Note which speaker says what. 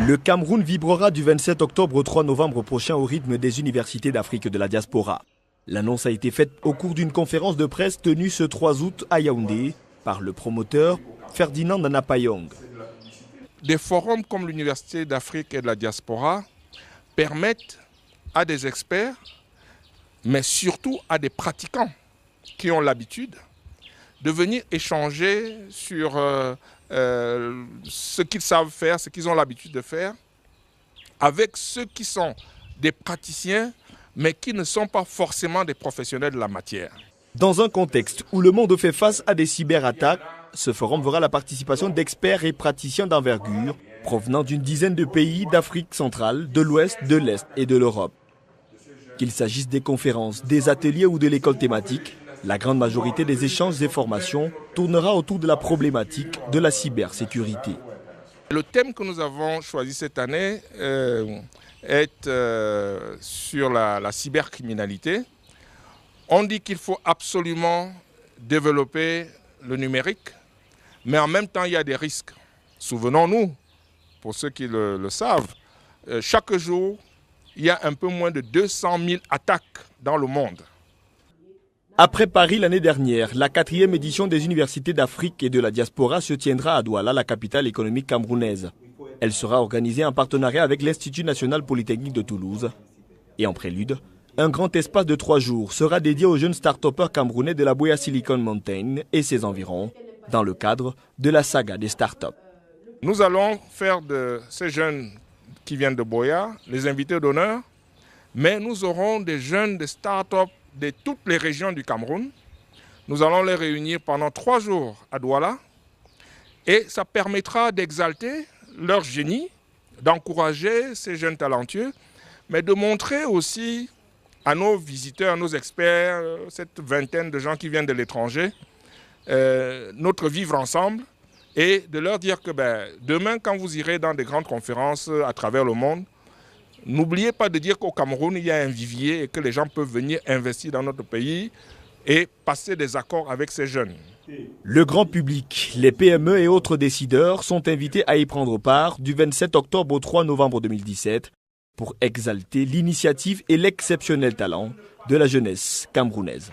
Speaker 1: Le Cameroun vibrera du 27 octobre au 3 novembre prochain au rythme des universités d'Afrique de la diaspora. L'annonce a été faite au cours d'une conférence de presse tenue ce 3 août à Yaoundé par le promoteur Ferdinand Nana Payong.
Speaker 2: Des forums comme l'Université d'Afrique et de la diaspora permettent à des experts, mais surtout à des pratiquants qui ont l'habitude de venir échanger sur ce qu'ils savent faire, ce qu'ils ont l'habitude de faire, avec ceux qui sont des praticiens, mais qui ne sont pas forcément des professionnels de la matière.
Speaker 1: Dans un contexte où le monde fait face à des cyberattaques, ce forum verra la participation d'experts et praticiens d'envergure provenant d'une dizaine de pays d'Afrique centrale, de l'Ouest, de l'Est et de l'Europe. Qu'il s'agisse des conférences, des ateliers ou de l'école thématique, la grande majorité des échanges et formations tournera autour de la problématique de la cybersécurité.
Speaker 2: Le thème que nous avons choisi cette année est sur la cybercriminalité. On dit qu'il faut absolument développer le numérique, mais en même temps il y a des risques. Souvenons-nous, pour ceux qui le savent, chaque jour il y a un peu moins de 200 000 attaques dans le monde.
Speaker 1: Après Paris l'année dernière, la 4e édition des universités d'Afrique et de la diaspora se tiendra à Douala, la capitale économique camerounaise. Elle sera organisée en partenariat avec l'Institut national polytechnique de Toulouse. Et en prélude, un grand espace de 3 jours sera dédié aux jeunes start-upers camerounais de la Buea Silicon Mountain et ses environs, dans le cadre de la saga des start-up.
Speaker 2: Nous allons faire de ces jeunes qui viennent de Buea les invités d'honneur, mais nous aurons des jeunes de start-up de toutes les régions du Cameroun. Nous allons les réunir pendant 3 jours à Douala et ça permettra d'exalter leur génie, d'encourager ces jeunes talentueux, mais de montrer aussi à nos visiteurs, à nos experts, cette vingtaine de gens qui viennent de l'étranger, notre vivre ensemble et de leur dire que demain, quand vous irez dans des grandes conférences à travers le monde, n'oubliez pas de dire qu'au Cameroun, il y a un vivier et que les gens peuvent venir investir dans notre pays et passer des accords avec ces jeunes.
Speaker 1: Le grand public, les PME et autres décideurs sont invités à y prendre part du 27 octobre au 3 novembre 2017 pour exalter l'initiative et l'exceptionnel talent de la jeunesse camerounaise.